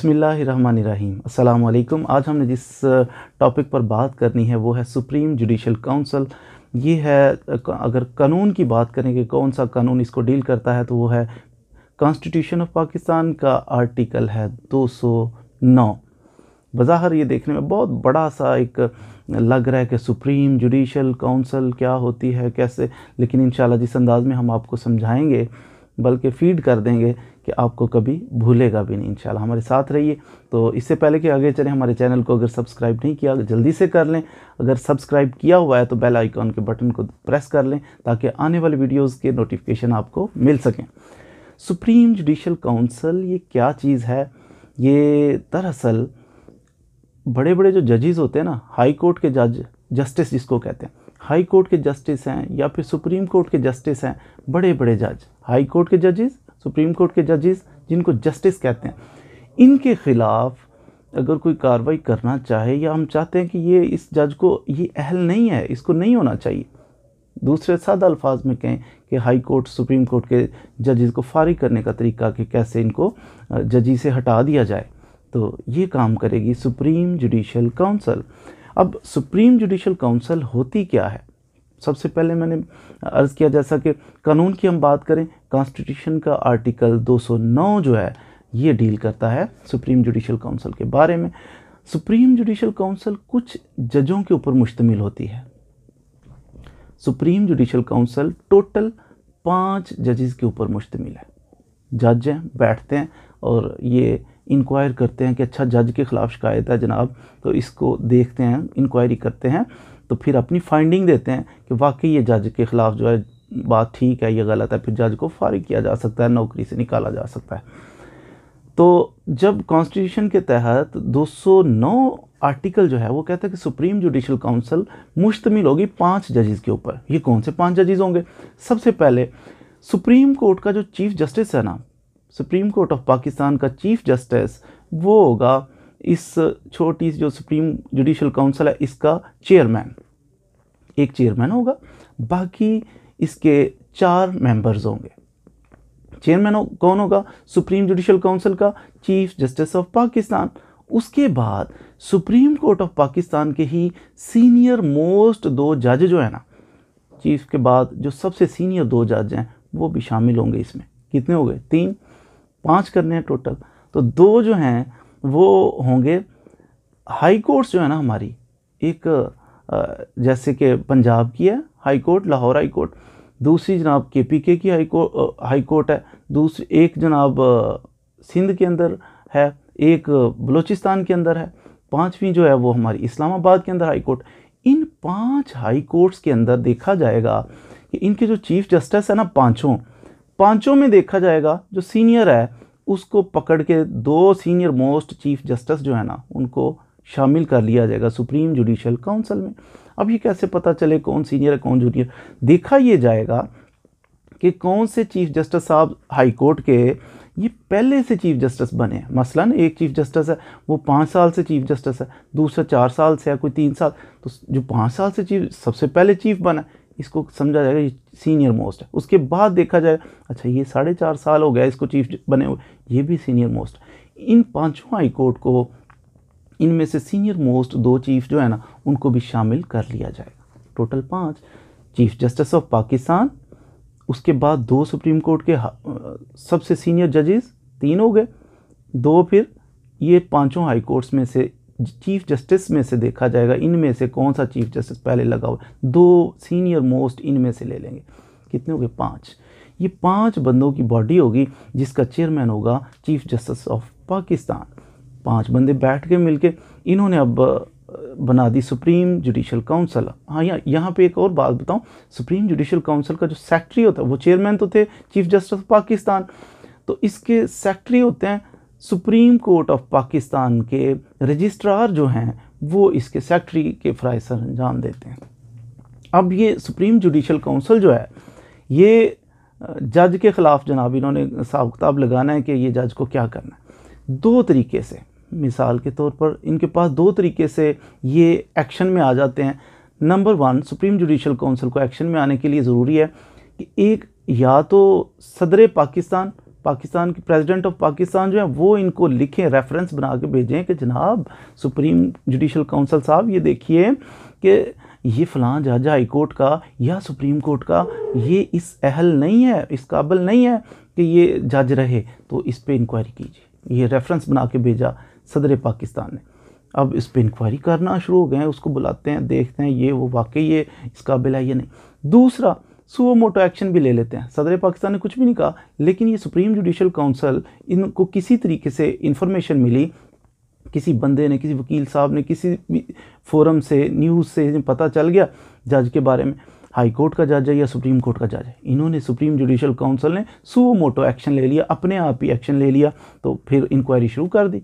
बिस्मिल्लाहिर्रहमानिर्रहीम। अस्सलाम वालेकुम। आज हमने जिस टॉपिक पर बात करनी है वो है सुप्रीम जुडिशल काउंसिल। ये है अगर कानून की बात करें कि कौन सा कानून इसको डील करता है तो वो है कॉन्स्टिट्यूशन ऑफ पाकिस्तान का आर्टिकल है 209। बज़ाहिर ये देखने में बहुत बड़ा सा एक लग रहा है कि सुप्रीम जुडिशल काउंसिल क्या होती है कैसे, लेकिन इंशाल्लाह जिस अंदाज़ में हम आपको समझाएंगे बल्कि फ़ीड कर देंगे कि आपको कभी भूलेगा भी नहीं। इंशाल्लाह हमारे साथ रहिए। तो इससे पहले कि आगे चलें, हमारे चैनल को अगर सब्सक्राइब नहीं किया जल्दी से कर लें। अगर सब्सक्राइब किया हुआ है तो बेल आइकॉन के बटन को प्रेस कर लें ताकि आने वाली वीडियोज़ के नोटिफिकेशन आपको मिल सकें। सुप्रीम जुडिशल काउंसिल ये क्या चीज़ है? ये दरअसल बड़े बड़े जो जजेस होते हैं ना, हाई कोर्ट के जज, जस्टिस जिसको कहते हैं, हाई कोर्ट के जस्टिस हैं या फिर सुप्रीम कोर्ट के जस्टिस हैं, बड़े बड़े जज, हाई कोर्ट के जजेस, सुप्रीम कोर्ट के जजेस जिनको जस्टिस कहते हैं, इनके ख़िलाफ़ अगर कोई कार्रवाई करना चाहे या हम चाहते हैं कि ये इस जज को ये अहल नहीं है, इसको नहीं होना चाहिए, दूसरे सादा अल्फाज में कहें कि हाई कोर्ट सुप्रीम कोर्ट के जजेस को फारिग करने का तरीका कि कैसे इनको जजी से हटा दिया जाए, तो ये काम करेगी सुप्रीम जुडिशल काउंसिल। अब सुप्रीम जुडिशल काउंसिल होती क्या है? सबसे पहले मैंने अर्ज़ किया जैसा कि कानून की हम बात करें, कॉन्स्टिट्यूशन का आर्टिकल 209 जो है ये डील करता है सुप्रीम जुडिशल काउंसिल के बारे में। सुप्रीम जुडिशल काउंसिल कुछ जजों के ऊपर मुश्तमिल होती है। सुप्रीम जुडिशल काउंसिल टोटल 5 जजेस के ऊपर मुश्तमिल है। जज हैं, बैठते हैं और ये इंक्वायर करते हैं कि अच्छा जज के ख़िलाफ़ शिकायत है जनाब, तो इसको देखते हैं, इंक्वायरी करते हैं, तो फिर अपनी फाइंडिंग देते हैं कि वाकई ये जज के ख़िलाफ़ जो है बात ठीक है या गलत है, फिर जज को फारिग किया जा सकता है, नौकरी से निकाला जा सकता है। तो जब कॉन्स्टिट्यूशन के तहत 209 आर्टिकल जो है वो कहता है कि सुप्रीम जुडिशल काउंसिल मुश्तमिल होगी 5 जजेस के ऊपर। ये कौन से 5 जजेस होंगे? सबसे पहले सुप्रीम कोर्ट का जो चीफ जस्टिस है ना, सुप्रीम कोर्ट ऑफ पाकिस्तान का चीफ जस्टिस, वो होगा इस छोटी सी जो सुप्रीम जुडिशल काउंसिल है इसका चेयरमैन। एक चेयरमैन होगा, बाकी इसके 4 मेंबर्स होंगे। चेयरमैन कौन होगा? सुप्रीम जुडिशल काउंसिल का चीफ जस्टिस ऑफ पाकिस्तान। उसके बाद सुप्रीम कोर्ट ऑफ पाकिस्तान के ही सीनियर मोस्ट 2 जज जो है ना, चीफ के बाद जो सबसे सीनियर 2 जज हैं वो भी शामिल होंगे इसमें। कितने हो गए? 3, 5 करने हैं टोटल। तो 2 जो हैं वो होंगे हाई कोर्ट्स जो है ना हमारी, एक जैसे कि पंजाब की है high court, Lahore high court, दूसरी जनाब KPK की हाई कोर्ट है, दूसरी एक जनाब सिंध के अंदर है, एक बलूचिस्तान के अंदर है, 5वीं जो है वो हमारी इस्लामाबाद के अंदर हाई कोर्ट। इन 5 हाई कोर्ट्स के अंदर देखा जाएगा कि इनके जो चीफ जस्टिस है ना, पाँचों में देखा जाएगा जो सीनियर है उसको पकड़ के 2 सीनियर मोस्ट चीफ जस्टिस जो है ना उनको शामिल कर लिया जाएगा सुप्रीम जुडिशल काउंसिल में। अब ये कैसे पता चले कौन सीनियर है कौन जूनियर? देखा ये जाएगा कि कौन से चीफ जस्टिस साहब हाई कोर्ट के ये पहले से चीफ जस्टिस बने हैं। मसलन एक चीफ जस्टिस है वो 5 साल से चीफ जस्टिस है, दूसरा 4 साल से है, कोई 3 साल, तो जो 5 साल से चीफ सबसे पहले चीफ बना इसको समझा जाएगा ये सीनियर मोस्ट है। उसके बाद देखा जाएगा अच्छा ये 4.5 साल हो गया इसको चीफ बने हुए, ये भी सीनियर मोस्ट। इन 5 हाई कोर्ट को इनमें से सीनियर मोस्ट 2 चीफ जो है ना उनको भी शामिल कर लिया जाएगा। Total 5 chief justice of Pakistan, उसके बाद 2 सुप्रीम कोर्ट के सबसे सीनियर जजेस 3 हो गए, 2 फिर ये 5 हाई कोर्ट्स में से चीफ जस्टिस में से देखा जाएगा इनमें से कौन सा चीफ जस्टिस पहले लगा हुआ, 2 सीनियर मोस्ट इनमें से ले लेंगे। कितने हो गए? 5। ये 5 बंदों की बॉडी होगी जिसका चेयरमैन होगा चीफ जस्टिस ऑफ पाकिस्तान। 5 बंदे बैठ के मिलके इन्होंने अब बना दी सुप्रीम जुडिशल काउंसिल। हाँ, यहाँ पे एक और बात बताऊँ, सुप्रीम जुडिशल काउंसिल का जो सेक्रेटरी होता है वो चेयरमैन तो थे चीफ जस्टिस ऑफ पाकिस्तान, तो इसके सेक्रेटरी होते हैं सुप्रीम कोर्ट ऑफ पाकिस्तान के रजिस्ट्रार जो हैं वो इसके सेक्रेटरी के फ़राइज़ सर अंजाम देते हैं। अब ये सुप्रीम जुडिशल काउंसिल जो है ये जज के ख़िलाफ़ जनाब इन्होंने हिसाब किताब लगाना है कि ये जज को क्या करना है। 2 तरीके से, मिसाल के तौर पर इनके पास 2 तरीके से ये एक्शन में आ जाते हैं। नंबर 1, सुप्रीम जुडिशल काउंसिल को एक्शन में आने के लिए ज़रूरी है कि एक या तो सदर पाकिस्तान पाकिस्तान के प्रेसिडेंट ऑफ पाकिस्तान जो है वो इनको लिखें, रेफरेंस बना के भेजें कि जनाब सुप्रीम जुडिशल काउंसिल साहब ये देखिए कि ये फ़लाँ जज हाई कोर्ट का या सुप्रीम कोर्ट का ये इस अहल नहीं है, इस काबिल नहीं है कि ये जज रहे, तो इस पे इंक्वायरी कीजिए। ये रेफरेंस बना के भेजा सदर पाकिस्तान ने। अब इस पे इंक्वायरी करना शुरू हो गए हैं, उसको बुलाते हैं, देखते हैं ये वो वाकई ये इस काबिल है या नहीं। दूसरा, सुओ मोटो एक्शन भी ले लेते हैं। सदर पाकिस्तान ने कुछ भी नहीं कहा, लेकिन ये सुप्रीम जुडिशल काउंसिल, इनको किसी तरीके से इंफॉर्मेशन मिली, किसी बंदे ने, किसी वकील साहब ने, किसी भी फोरम से, न्यूज़ से पता चल गया जज के बारे में, हाई कोर्ट का जज है या सुप्रीम कोर्ट का जज है। इन्होंने सुप्रीम जुडिशल काउंसिल ने सुओ मोटो एक्शन ले लिया, अपने आप ही एक्शन ले लिया, तो फिर इंक्वायरी शुरू कर दी।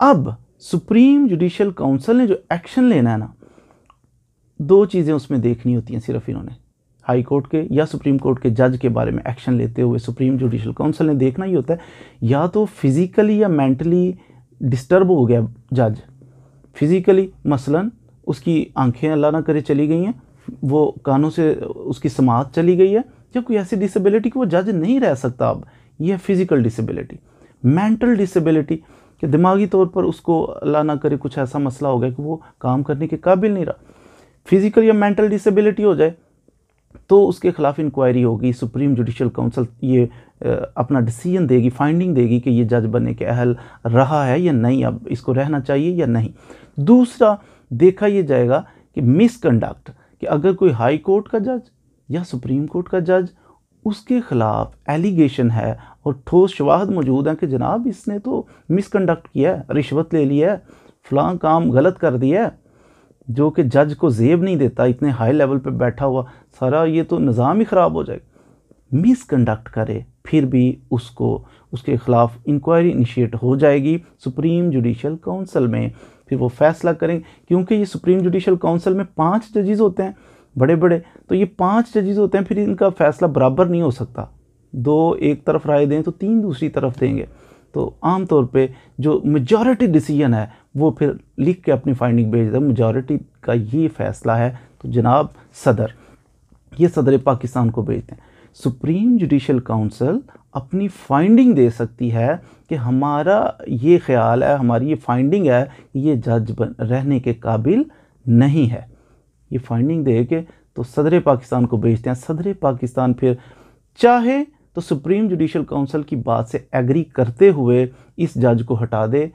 अब सुप्रीम जुडिशल काउंसिल ने जो एक्शन लेना है ना, दो चीज़ें उसमें देखनी होती हैं सिर्फ। इन्होंने हाई कोर्ट के या सुप्रीम कोर्ट के जज के बारे में एक्शन लेते हुए सुप्रीम जुडिशल काउंसिल ने देखना ही होता है, या तो फिज़िकली या मेंटली डिस्टर्ब हो गया जज। फिज़िकली मसलन उसकी आंखें अल्लाह ना करे चली गई हैं, वो कानों से उसकी समात चली गई है, या कोई ऐसी डिसेबिलिटी कि वो जज नहीं रह सकता अब, ये है फिज़िकल डिसेबिलिटी। मेंटल डिसेबिलिटी कि दिमागी तौर पर उसको अल्लाह ना करे कुछ ऐसा मसला हो गया कि वो काम करने के काबिल नहीं रहा। फिज़िकल या मेंटल डिसेबिलिटी हो जाए तो उसके ख़िलाफ़ इंक्वायरी होगी। सुप्रीम जुडिशल काउंसिल ये अपना डिसीजन देगी, फाइंडिंग देगी कि ये जज बनने के अहल रहा है या नहीं, अब इसको रहना चाहिए या नहीं। दूसरा, देखा ये जाएगा कि मिसकंडक्ट, कि अगर कोई हाई कोर्ट का जज या सुप्रीम कोर्ट का जज, उसके ख़िलाफ़ एलिगेशन है और ठोस शवाहद मौजूद हैं कि जनाब इसने तो मिसकंडक्ट किया है, रिश्वत ले लिया है, फ़लाँ काम गलत कर दिया है, जो कि जज को जेब नहीं देता, इतने हाई लेवल पे बैठा हुआ, सारा ये तो निज़ाम ही ख़राब हो जाएगा। मिसकंडक्ट करे फिर भी उसको, उसके ख़िलाफ़ इंक्वायरी इनिशिएट हो जाएगी सुप्रीम जुडिशल काउंसिल में, फिर वो फैसला करें। क्योंकि ये सुप्रीम जुडिशल काउंसिल में 5 जजेस होते हैं बड़े बड़े, तो ये 5 जजेस होते हैं, फिर इनका फ़ैसला बराबर नहीं हो सकता। 2 एक तरफ राय दें तो 3 दूसरी तरफ देंगे, तो आम तौर पे जो मेजॉरिटी डिसीजन है वो फिर लिख के अपनी फाइंडिंग भेज दें, मेजॉरिटी का ये फ़ैसला है, तो जनाब सदर, ये सदर पाकिस्तान को भेजते हैं। सुप्रीम जुडिशल काउंसिल अपनी फाइंडिंग दे सकती है कि हमारा ये ख्याल है, हमारी ये फाइंडिंग है, ये जज रहने के काबिल नहीं है। ये फाइंडिंग दे के तो सदर पाकिस्तान को भेजते हैं। सदर पाकिस्तान फिर चाहे तो सुप्रीम जुडिशल काउंसिल की बात से एग्री करते हुए इस जज को हटा दे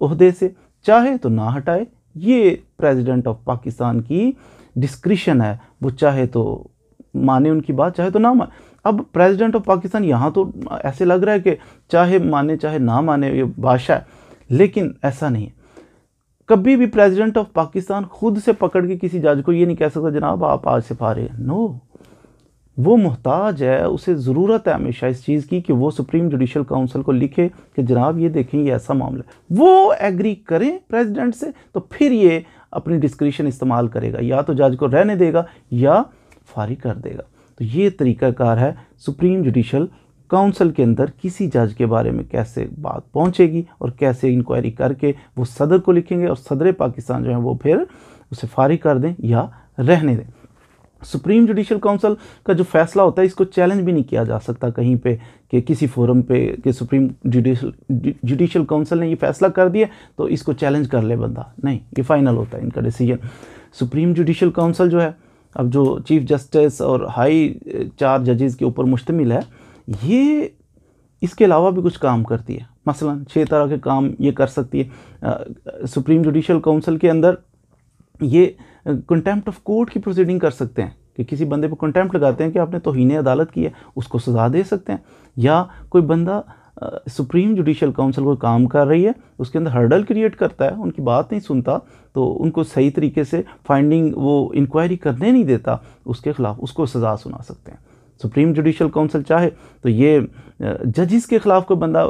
ओहदे से, चाहे तो ना हटाए। ये प्रेसिडेंट ऑफ पाकिस्तान की डिस्क्रिशन है, वो चाहे तो माने उनकी बात, चाहे तो ना माने। अब प्रेसिडेंट ऑफ पाकिस्तान यहाँ तो ऐसे लग रहा है कि चाहे माने चाहे ना माने, ये बादशाह है, लेकिन ऐसा नहीं है। कभी भी प्रेसिडेंट ऑफ पाकिस्तान खुद से पकड़ के किसी जज को ये नहीं कह सकता जनाब आप आज से फारिग हैं। नो, वो मोहताज है, उसे ज़रूरत है हमेशा इस चीज़ की कि वो सुप्रीम जुडिशल काउंसिल को लिखे कि जनाब ये देखें ये ऐसा मामला है। वो एग्री करें प्रेसिडेंट से, तो फिर ये अपनी डिस्क्रिशन इस्तेमाल करेगा, या तो जज को रहने देगा या फारिग कर देगा। तो ये तरीक़ाकार है सुप्रीम जुडिशल काउंसिल के अंदर किसी जज के बारे में कैसे बात पहुंचेगी और कैसे इंक्वायरी करके वो सदर को लिखेंगे और सदर पाकिस्तान जो है वो फिर उसे फारिग कर दें या रहने दें। सुप्रीम जुडिशल काउंसिल का जो फैसला होता है इसको चैलेंज भी नहीं किया जा सकता कहीं पे कि किसी फोरम पे कि सुप्रीम जुडिशल काउंसिल ने ये फैसला कर दिया तो इसको चैलेंज कर ले बंदा, नहीं, ये फाइनल होता है इनका डिसीजन। सुप्रीम जुडिशल काउंसिल जो है अब जो चीफ जस्टिस और हाई 4 जजेस के ऊपर मुश्तमिल है, ये इसके अलावा भी कुछ काम करती है। मसलन 6 तरह के काम ये कर सकती है। सुप्रीम जुडिशल काउंसिल के अंदर ये कंटेम्प्ट ऑफ कोर्ट की प्रोसीडिंग कर सकते हैं कि किसी बंदे पर कंटेम्प्ट लगाते हैं कि आपने तौहीन अदालत की है, उसको सज़ा दे सकते हैं। या कोई बंदा सुप्रीम जुडिशल काउंसिल को काम कर रही है, उसके अंदर हर्डल क्रिएट करता है, उनकी बात नहीं सुनता, तो उनको सही तरीके से फाइंडिंग वो इंक्वायरी करने नहीं देता, उसके ख़िलाफ़ उसको सज़ा सुना सकते हैं। सुप्रीम जुडिशल काउंसिल चाहे तो ये जजिस के ख़िलाफ़ कोई बंदा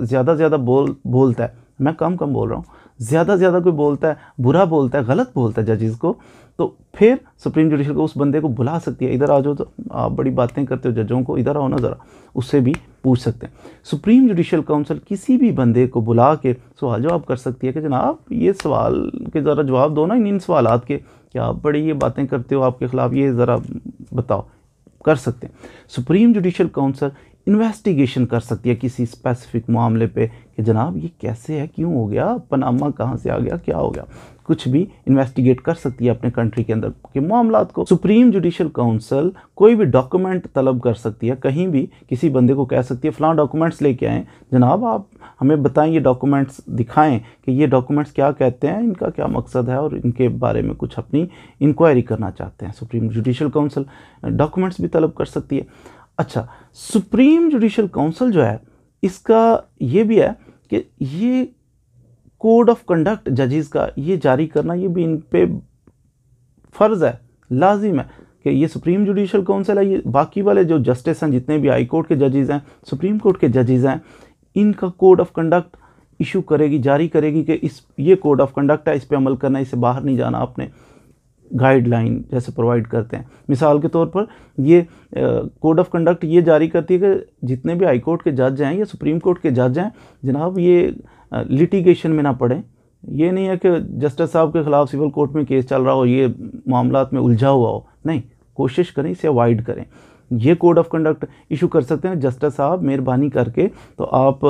ज़्यादा बोलता है, मैं कम बोल रहा हूँ, ज़्यादा कोई बोलता है, बुरा बोलता है, गलत बोलता है जजिस को, तो फिर सुप्रीम जुडिशल को उस बंदे को बुला सकती है, इधर आ जाओ, तो आप बड़ी बातें करते हो जजों को, इधर आओ ना ज़रा, उससे भी पूछ सकते हैं। सुप्रीम जुडिशल काउंसिल किसी भी बंदे को बुला के सवाल जवाब कर सकती है कि जनाब ये सवाल के ज़रा जवाब दो ना, इन सवालात के, क्या आप बड़ी ये बातें करते हो, आपके ख़िलाफ़ ये ज़रा बताओ, कर सकते हैं। सुप्रीम जुडिशल काउंसिल इन्वेस्टिगेशन कर सकती है किसी स्पेसिफिक मामले पे कि जनाब ये कैसे है, क्यों हो गया, पनामा कहाँ से आ गया, क्या हो गया, कुछ भी इन्वेस्टिगेट कर सकती है अपने कंट्री के अंदर के मामलात को। सुप्रीम जुडिशल काउंसिल कोई भी डॉक्यूमेंट तलब कर सकती है, कहीं भी किसी बंदे को कह सकती है फ़लाँ डॉक्यूमेंट्स लेके आएँ जनाब, आप हमें बताएं, ये डॉक्यूमेंट्स दिखाएं कि ये डॉक्यूमेंट्स क्या कहते हैं, इनका क्या मकसद है और इनके बारे में कुछ अपनी इंक्वायरी करना चाहते हैं। सुप्रीम जुडिशल काउंसिल डॉक्यूमेंट्स भी तलब कर सकती है। अच्छा, सुप्रीम जुडिशल काउंसिल जो है इसका ये भी है कि ये कोड ऑफ कंडक्ट जजेस का ये जारी करना, ये भी इन पे फ़र्ज़ है, लाजिम है कि ये सुप्रीम जुडिशल काउंसिल है, ये बाकी वाले जो जस्टिस हैं, जितने भी हाई कोर्ट के जजेस हैं, सुप्रीम कोर्ट के जजेस हैं, इनका कोड ऑफ कंडक्ट इशू करेगी, जारी करेगी कि ये कोड ऑफ कंडक्ट है, इस पे अमल करना, इससे बाहर नहीं जाना आपने, गाइडलाइन जैसे प्रोवाइड करते हैं। मिसाल के तौर पर ये कोड ऑफ कंडक्ट ये जारी करती है कि जितने भी हाई कोर्ट के जज हैं या सुप्रीम कोर्ट के जज हैं जनाब, ये लिटिगेशन में ना पड़े। ये नहीं है कि जस्टिस साहब के ख़िलाफ़ सिविल कोर्ट में केस चल रहा हो, ये मामलात में उलझा हुआ हो, नहीं, कोशिश करें इसे अवॉइड करें। ये कोड ऑफ कंडक्ट इशू कर सकते हैं जस्टिस साहब, मेहरबानी करके तो आप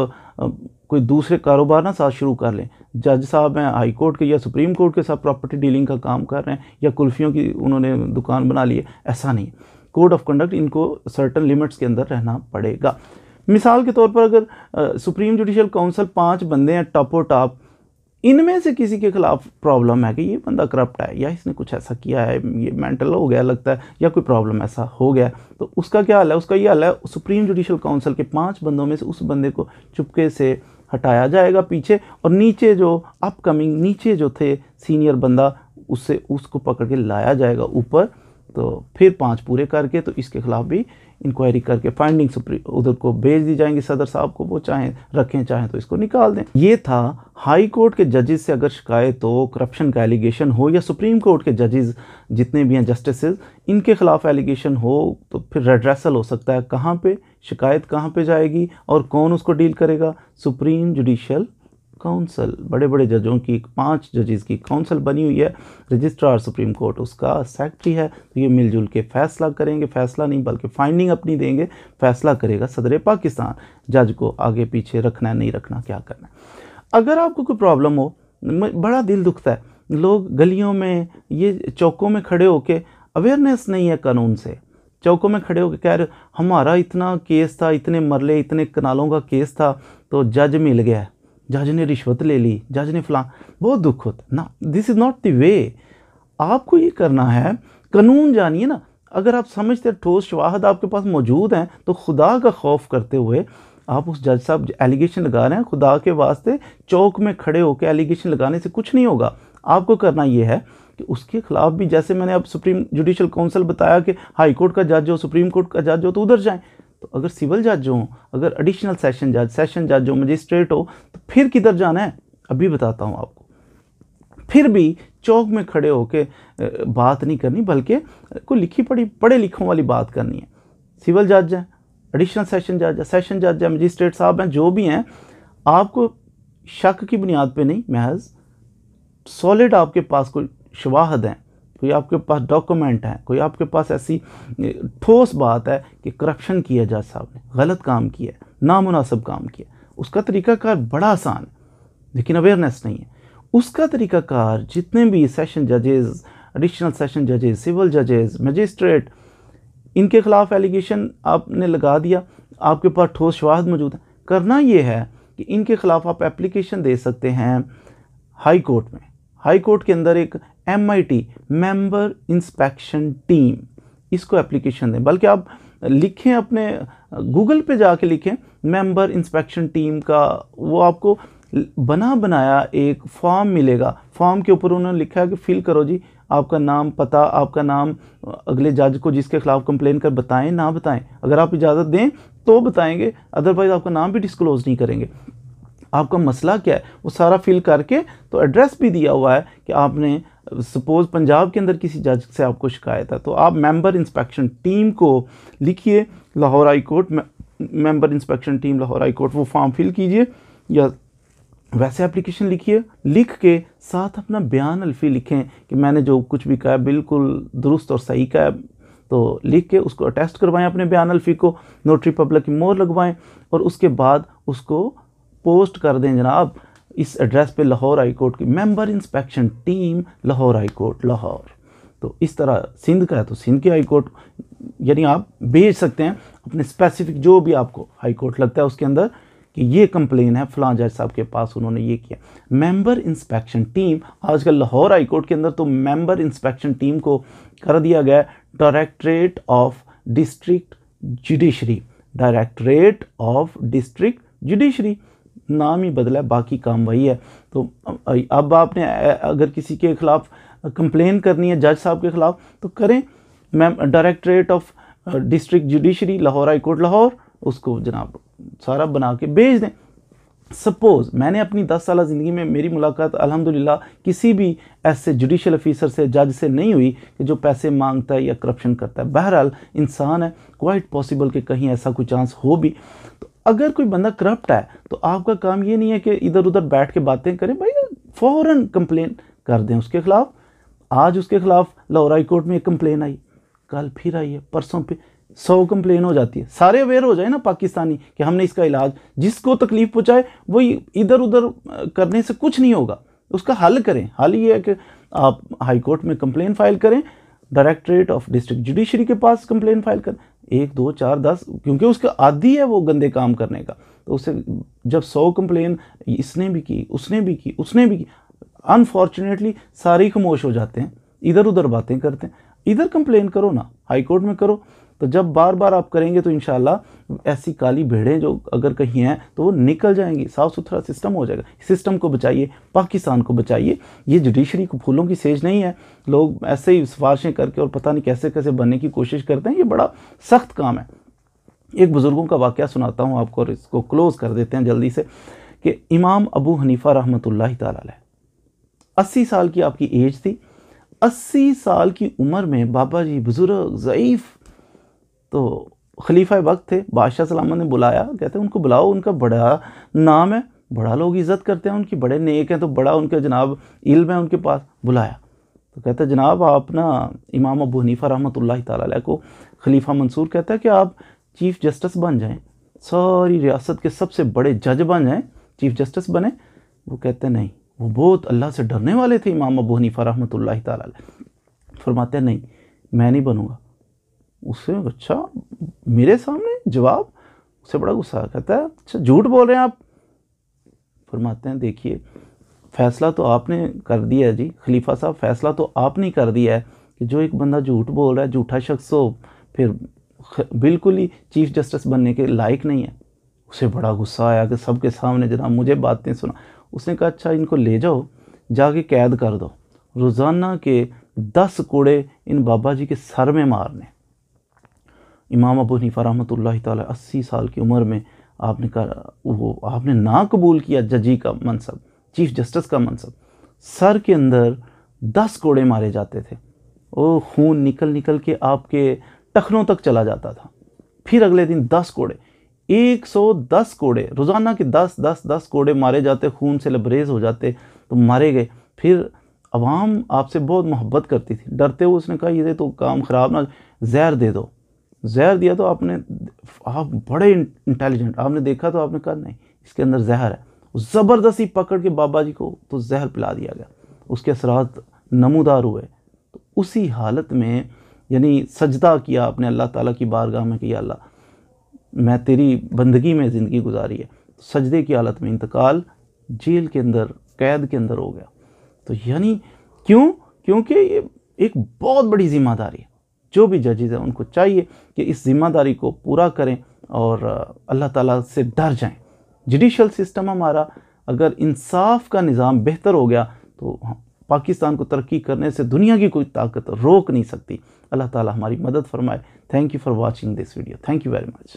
कोई दूसरे कारोबार ना साथ शुरू कर लें। जज साहब हैं हाई कोर्ट के या सुप्रीम कोर्ट के साथ प्रॉपर्टी डीलिंग का काम कर रहे हैं या कुल्फ़ियों की उन्होंने दुकान बना ली है, ऐसा नहीं। कोड ऑफ कंडक्ट इनको सर्टन लिमिट्स के अंदर रहना पड़ेगा। मिसाल के तौर पर अगर सुप्रीम जुडिशल काउंसिल 5 बंदे हैं टॉपो टॉप, इनमें से किसी के खिलाफ प्रॉब्लम है कि ये बंदा करप्ट है या इसने कुछ ऐसा किया है, ये मेंटल हो गया लगता है या कोई प्रॉब्लम ऐसा हो गया, तो उसका क्या हाल है? उसका ये हाल है, सुप्रीम जुडिशल काउंसिल के 5 बंदों में से उस बंदे को चुपके से हटाया जाएगा पीछे, और नीचे जो अपकमिंग नीचे जो थे सीनियर बंदा, उससे उसको पकड़ के लाया जाएगा ऊपर, तो फिर 5 पूरे करके तो इसके खिलाफ भी इंक्वायरी करके फाइंडिंग उधर को भेज दी जाएंगी सदर साहब को, वो चाहें रखें चाहें तो इसको निकाल दें। ये था हाई कोर्ट के जजेस से अगर शिकायत हो, करप्शन का एलिगेशन हो, या सुप्रीम कोर्ट के जजेस जितने भी हैं जस्टिसेस, इनके खिलाफ एलिगेशन हो तो फिर रेड्रेसल हो सकता है। कहाँ पे शिकायत कहाँ पे जाएगी और कौन उसको डील करेगा? सुप्रीम जुडिशल काउंसिल, बड़े बड़े जजों की 5 जजेस की काउंसिल बनी हुई है। रजिस्ट्रार सुप्रीम कोर्ट उसका सेक्रेटरी है, तो ये मिलजुल के फैसला करेंगे, फैसला नहीं बल्कि फाइंडिंग अपनी देंगे, फैसला करेगा सदर पाकिस्तान, जज को आगे पीछे रखना है नहीं रखना, क्या करना है। अगर आपको कोई प्रॉब्लम हो, बड़ा दिल दुखता है, लोग गलियों में ये चौकों में खड़े होके, अवेयरनेस नहीं है कानून से, चौकों में खड़े होकर कह रहे हमारा इतना केस था, इतने मरले इतने कनालों का केस था, तो जज मिल गया, जज ने रिश्वत ले ली, जज ने फलां, बहुत दुख होता ना। This is not the way. आपको ये करना है, कानून जानिए ना। अगर आप समझते ठोस शवाहद आपके पास मौजूद हैं तो खुदा का खौफ करते हुए आप उस जज साहब एलिगेशन लगा रहे हैं, खुदा के वास्ते चौक में खड़े होकर एलिगेशन लगाने से कुछ नहीं होगा। आपको करना ये है कि उसके खिलाफ भी, जैसे मैंने अब सुप्रीम जुडिशल काउंसिल बताया कि हाई कोर्ट का जज हो, सुप्रीम कोर्ट का जज हो, तो उधर जाएं। तो अगर सिविल जज हो, अगर एडिशनल सेशन जज हो, मजिस्ट्रेट हो, तो फिर किधर जाना है? अभी बताता हूँ आपको। फिर भी चौक में खड़े होके बात नहीं करनी, बल्कि कोई लिखी पढ़ी पढ़े लिखों वाली बात करनी है। सिविल जज हैं, एडिशनल सेशन जज है, मजिस्ट्रेट साहब हैं, जो भी हैं, आपको शक की बुनियाद पे नहीं, महज सॉलिड आपके पास कोई शवाहद हैं, कोई आपके पास डॉक्यूमेंट है, कोई आपके पास ऐसी ठोस बात है कि करप्शन किया जज साहब ने, गलत काम किया, नामुनासिब काम किया, उसका तरीक़ाकार बड़ा आसान है, लेकिन अवेयरनेस नहीं है। उसका तरीक़ाकार जितने भी सेशन जजेस, एडिशनल सेशन जजेस, सिविल जजेस, मजिस्ट्रेट, इनके खिलाफ एलिगेशन आपने लगा दिया, आपके पास ठोस शवाहद मौजूद है, करना ये है कि इनके खिलाफ आप एप्लीकेशन दे सकते हैं हाई कोर्ट में। हाई कोर्ट के अंदर एक MIT, मेंबर इंस्पेक्शन टीम, इसको एप्लीकेशन दें, बल्कि आप लिखें, अपने गूगल पे जाके लिखें मेंबर इंस्पेक्शन टीम का, वो आपको बना बनाया एक फॉर्म मिलेगा। फॉर्म के ऊपर उन्होंने लिखा है कि फिल करो जी, आपका नाम, पता, आपका नाम अगले जज को जिसके खिलाफ कंप्लेन कर बताएं ना बताएं, अगर आप इजाज़त दें तो बताएंगे, अदरवाइज़ आपका नाम भी डिस्क्लोज नहीं करेंगे। आपका मसला क्या है वो सारा फिल करके, तो एड्रेस भी दिया हुआ है कि आपने सपोज़ पंजाब के अंदर किसी जज से आपको शिकायत है, तो आप मेंबर इंस्पेक्शन टीम को लिखिए, लाहौर हाई कोर्ट में member inspection team Lahore high court, वो फॉर्म फिल कीजिए या वैसे एप्लीकेशन लिखिए, लिख के साथ अपना बयान अल्फी लिखें कि मैंने जो कुछ भी कहा बिल्कुल दुरुस्त और सही कहा, तो लिख के उसको अटेस्ट करवाएं अपने बयान अल्फी को, नोटरी पब्लिक की मोहर लगवाएं और उसके बाद उसको पोस्ट कर दें जनाब इस एड्रेस पे लाहौर हाई कोर्ट की member inspection team Lahore high court Lahore. तो इस तरह सिंध का है तो सिंध के हाई कोर्ट, यानी आप भेज सकते हैं अपने स्पेसिफिक जो भी आपको हाई कोर्ट लगता है उसके अंदर कि ये कंप्लेन है फलां जज साहब के पास, उन्होंने ये किया। मेंबर इंस्पेक्शन टीम, आजकल लाहौर हाई कोर्ट के अंदर तो मेंबर इंस्पेक्शन टीम को कर दिया गया directorate of district judiciary, directorate of district judiciary, नाम ही बदला है, बाकी काम वही है। तो अब आपने अगर किसी के खिलाफ कंप्लेन करनी है जज साहब के खिलाफ तो करें, directorate of district judiciary Lahore high court Lahore, उसको जनाब सारा बना के भेज दें। सपोज़ मैंने अपनी 10 साल ज़िंदगी में मेरी मुलाकात अल्हम्दुलिल्लाह किसी भी ऐसे जुडिशल ऑफिसर से, जज से नहीं हुई कि जो पैसे मांगता है या करप्शन करता है। बहरहाल इंसान है, क्वाइट पॉसिबल कि कहीं ऐसा कोई चांस हो भी। तो अगर कोई बंदा करप्ट है तो आपका काम ये नहीं है कि इधर उधर बैठ के बातें करें, भाई फ़ौरन कंप्लेन कर दें उसके खिलाफ। आज उसके खिलाफ लाहौर हाई कोर्ट में एक कंप्लेन आई, कल फिर आई है, परसों पे 100 कंप्लेन हो जाती है। सारे अवेयर हो जाए ना पाकिस्तानी कि हमने इसका इलाज, जिसको तकलीफ पहुंचाए वो इधर उधर करने से कुछ नहीं होगा, उसका हल करें। हल ये है कि आप हाई कोर्ट में कंप्लेन फाइल करें, डायरेक्टरेट ऑफ डिस्ट्रिक्ट जुडिशरी के पास कंप्लेन फाइल करें, 1 2 4 10, क्योंकि उसका आदी है वो गंदे काम करने का। तो उसे जब 100 कंप्लेन इसने भी की, उसने भी की, उसने भी की, अनफॉर्चुनेटली सारे ही खामोश हो जाते हैं, इधर उधर बातें करते हैं। इधर कंप्लेन करो ना, हाई कोर्ट में करो। तो जब बार बार आप करेंगे तो इंशाल्लाह ऐसी काली भेड़ें जो अगर कहीं हैं तो वो निकल जाएंगी, साफ़ सुथरा सिस्टम हो जाएगा। सिस्टम को बचाइए, पाकिस्तान को बचाइए। ये जुडिशरी को फूलों की सेज नहीं है, लोग ऐसे ही सिफारिशें करके और पता नहीं कैसे कैसे बनने की कोशिश करते हैं, ये बड़ा सख्त काम है। एक बुज़ुर्गों का वाक़या सुनाता हूँ आपको और इसको क्लोज़ कर देते हैं जल्दी से, कि इमाम अबू हनीफ़ा रहमतुल्लाह ताला अलैह, 80 साल की आपकी एज थी। 80 साल की उम्र में बाबा जी बुज़ुर्ग ज़ईफ़, तो खलीफा वक्त थे, बादशाह सलामत ने बुलाया, कहते हैं उनको बुलाओ, उनका बड़ा नाम है, बड़ा लोग इज़्ज़त करते हैं उनकी, बड़े नेक हैं, तो बड़ा उनका जनाब इल्म है उनके पास। बुलाया तो कहते हैं जनाब आप ना इमाम अबू हनीफ़ा रहमतुल्लाह ताला अलैह को खलीफा मंसूर कहता है कि आप चीफ़ जस्टिस बन जाएँ, सारी रियासत के सबसे बड़े जज बन जाएँ, चीफ़ जस्टिस बने। वो कहते हैं नहीं, वो बहुत अल्लाह से डरने वाले थे इमाम अबू हनीफ़ा रहमतुल्लाह ताला अलैह। फरमाते हैं नहीं मैं नहीं बनूँगा। उससे अच्छा मेरे सामने जवाब, उससे बड़ा गुस्सा। कहता है अच्छा झूठ बोल रहे हैं आप। फरमाते हैं देखिए फ़ैसला तो आपने कर दिया है जी खलीफा साहब, फ़ैसला तो आपने कर दिया है कि जो एक बंदा झूठ बोल रहा है, झूठा शख्स हो, फिर बिल्कुल ही चीफ़ जस्टिस बनने के लायक नहीं है। उसे बड़ा गुस्सा आया कि सबके सामने जनाब मुझे बातें सुना। उसने कहा अच्छा इनको ले जाओ, जाके कैद कर दो, रोज़ाना के 10 कोड़े इन बाबा जी के सर में मारने। इमाम अबू हनीफ़ा रहमतुल्लाह ताला 80 साल की उम्र में आपने कहा वो आपने ना कबूल किया जजी का मनसब, चीफ़ जस्टिस का मनसब। सर के अंदर 10 कोड़े मारे जाते थे, वो खून निकल निकल के आपके टखनों तक चला जाता था। फिर अगले दिन 10 कोड़े, 110 कोड़े, रोज़ाना के 10 कोड़े मारे जाते, खून से लबरेज हो जाते, तो मारे गए। फिर अवाम आपसे बहुत मोहब्बत करती थी, डरते हुए उसने कहा ये तो काम ख़राब ना, जहर दे दो। जहर दिया तो आपने, आप बड़े इंटेलिजेंट, आपने देखा तो आपने कहा नहीं इसके अंदर जहर है। ज़बरदस्ती पकड़ के बाबा जी को तो जहर पिला दिया गया, उसके असरात नमूदार हुए। तो उसी हालत में यानी सजदा किया आपने अल्लाह ताला की बारगाह में कि अल्लाह मैं तेरी बंदगी में ज़िंदगी गुजारी है। तो सजदे की हालत में इंतकाल जेल के अंदर, कैद के अंदर हो गया। तो यानी क्यों? क्योंकि ये एक बहुत बड़ी ज़िम्मेदारी है। जो भी जजेज़ हैं उनको चाहिए कि इस ज़िम्मेदारी को पूरा करें और अल्लाह ताला से डर जाएं। जुडिशल सिस्टम हमारा अगर इंसाफ का निज़ाम बेहतर हो गया तो पाकिस्तान को तरक्की करने से दुनिया की कोई ताकत रोक नहीं सकती। अल्लाह ताला हमारी मदद फरमाए। Thank you for watching this video. Thank you very much.